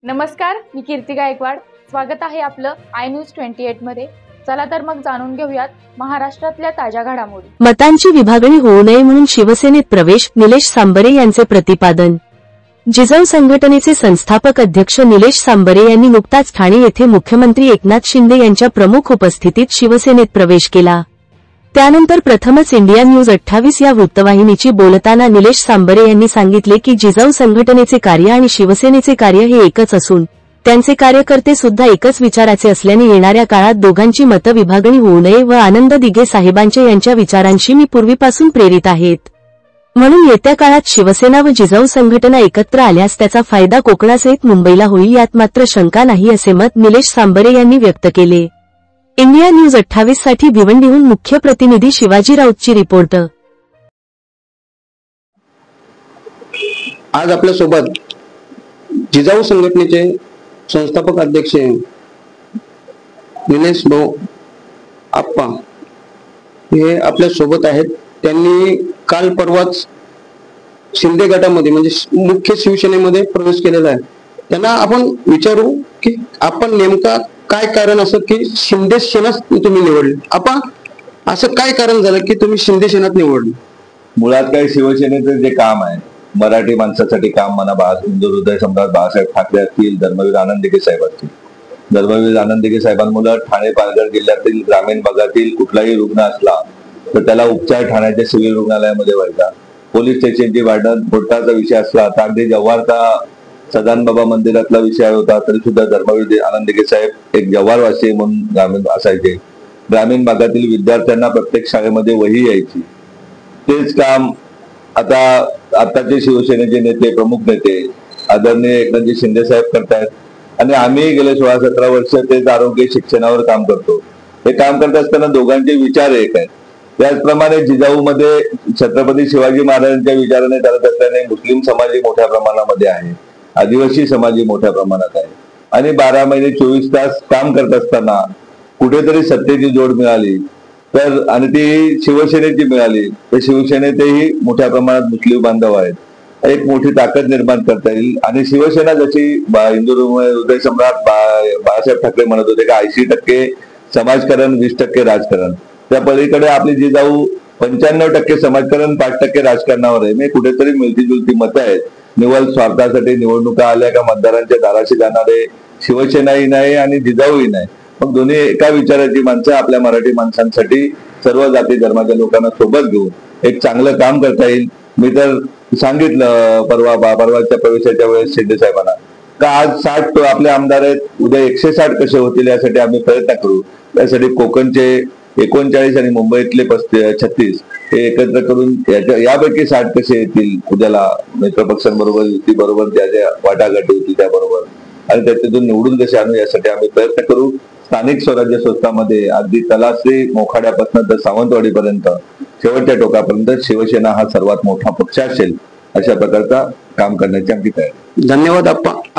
नमस्कार, मी कीर्ती गायकवाड. स्वागत आहे आपलं आय न्यूज 28 मध्ये. चला तर मग जाणून घेऊयात महाराष्ट्रातल्या ताज्या घडामोडी. मतांची विभागणी होऊ नये म्हणून शिवसेनेत प्रवेश, निलेश सांबरे यांचे प्रतिपादन. जिजाऊ संघटनेचे संस्थापक अध्यक्ष निलेश सांबरे यांनी नुकताच ठाणे येथे मुख्यमंत्री एकनाथ शिंदे यांच्या प्रमुख उपस्थितीत शिवसेनेत प्रवेश केला. त्यानंतर प्रथमच इंडिया न्यूज 28 या वृत्तवाहिनीची बोलताना निलेश सांबरे यांनी सांगितले की जिजाऊ संघटनेचे कार्य आणि शिवसेनेचे कार्य हे एकच असून त्यांचे कार्यकर्ते सुद्धा एकच विचाराचे असल्याने येणाऱ्या काळात दोघांची मतविभागणी होऊ नये व आनंद दिघे साहेबांच्या यांच्या विचारांशी मी पूर्वीपासून प्रेरित आहेत. म्हणून येत्या काळात शिवसेना व जिजाऊ संघटना एकत्र आल्यास त्याचा फायदा कोकणासहित मुंबईला होईल, यात मात्र शंका नाही, असे मत निलेश सांबरे यांनी व्यक्त केले. इंडिया न्यूज 28 साठी भिवंडीहून मुख्य प्रतिनिधी शिवाजी राऊतची रिपोर्ट. आज आपल्या सोबत जिजाऊ संघटनेचे संस्थापक अध्यक्ष निलेश भाऊ आप्पा हे आपल्या सोबत आहेत. त्यांनी काल परवाच शिंदे गटामध्ये म्हणजे मुख्य शिवसेनेमध्ये प्रवेश केलेला आहे. त्यांना आपण विचारू की आपण नेमका काय कारण असं की शिंदे सेनाच तुम्ही निवडले. आपण असं काय कारण झालं की तुम्ही शिंदे सेनात निवडले? मुळात काय, शिवसेनेचं जे काम आहे, मराठी माणसासाठी काम म्हणा, हिंदू हृदय सम्राट बाळासाहेब ठाकरे असतील, धर्मवीर आनंद दिघे साहेब असतील. धर्मवीर आनंद दिघे साहेबांमुळे ठाणे पालघर जिल्ह्यातील ग्रामीण भागातील कुठलाही रुग्ण असला तर त्याला उपचार ठाण्याच्या सिव्हिल रुग्णालयामध्ये व्हायचा. पोलीस स्टेशनची वाढण कोर्टाचा विषय असला तर अगदी जव्हारचा सदानबाबा मंदिरातला विषय होता तरी सुद्धा धर्मवीर आनंद दिघे साहेब एक जव्हारवासी म्हणून ग्रामीण असायचे. ग्रामीण भागातील विद्यार्थ्यांना प्रत्येक शाळेमध्ये वही यायची. तेच काम आताचे शिवसेनेचे नेते, प्रमुख नेते आदरणीय एकनाथजी शिंदे साहेब करतायत. आणि आम्ही गेले 16-17 वर्ष तेच आरोग्य शिक्षणावर काम करतो. हे काम करत असताना दोघांचे विचार एक आहेत. त्याचप्रमाणे जिजाऊ मध्ये छत्रपती शिवाजी महाराजांच्या विचाराने चालत असल्याने मुस्लिम समाजही मोठ्या प्रमाणामध्ये आहे, आदिवासी समाजही मोठ्या प्रमाणात आहे. आणि 12 महिने 24 तास काम करत असताना कुठेतरी सत्तेची जोड मिळाली तर, आणि ती शिवसेनेची मिळाली तर शिवसेनेतही मोठ्या प्रमाणात मुस्लिम बांधव आहेत. एक मोठी ताकद निर्माण करता येईल. आणि शिवसेना जशी हिंदू हृदय सम्राट बाळासाहेब ठाकरे म्हणत होते का 80% समाजकारण 20% राजकारण, त्या पलीकडे आपली जिजाऊ 95% समाजकारण 5% राजकारणावर आहे. मी कुठेतरी मिळती जुलती मतं आहेत. निव्वळ स्वार्थासाठी निवडणुका आल्या का मतदारांच्या दाराशी जाणारे शिवसेनाही नाही आणि जिजाऊही नाही. मग दोन्ही एका विचाराची माणसं आपल्या मराठी माणसांसाठी सर्व जाती धर्माच्या लोकांना सोबत घेऊन एक चांगलं काम करता येईल. मी तर सांगितलं परवाच्या प्रवेशाच्या वेळेस शिंदे साहेबांना का आज 60 आपले आमदार आहेत, उद्या 160 कसे होतील यासाठी आम्ही प्रयत्न करू. त्यासाठी कोकणचे 39 आणि मुंबईतले 36 हे एकत्र करून यापैकी 60 कसे येतील उद्याला मित्रपक्षांबरोबर, युतीबरोबर ज्या ज्या वाटाघाटी होती त्याबरोबर, आणि त्याच्यातून निवडून कसे आणू यासाठी आम्ही प्रयत्न करू. स्थानिक स्वराज्य संस्थांमध्ये अगदी तलासरी मोखाड्यापासून तर सावंतवाडीपर्यंत शेवटच्या टोकापर्यंत शिवसेना हा सर्वात मोठा पक्ष असेल अशा प्रकारचा काम करण्याची आमची तयारी. धन्यवाद आप्पा.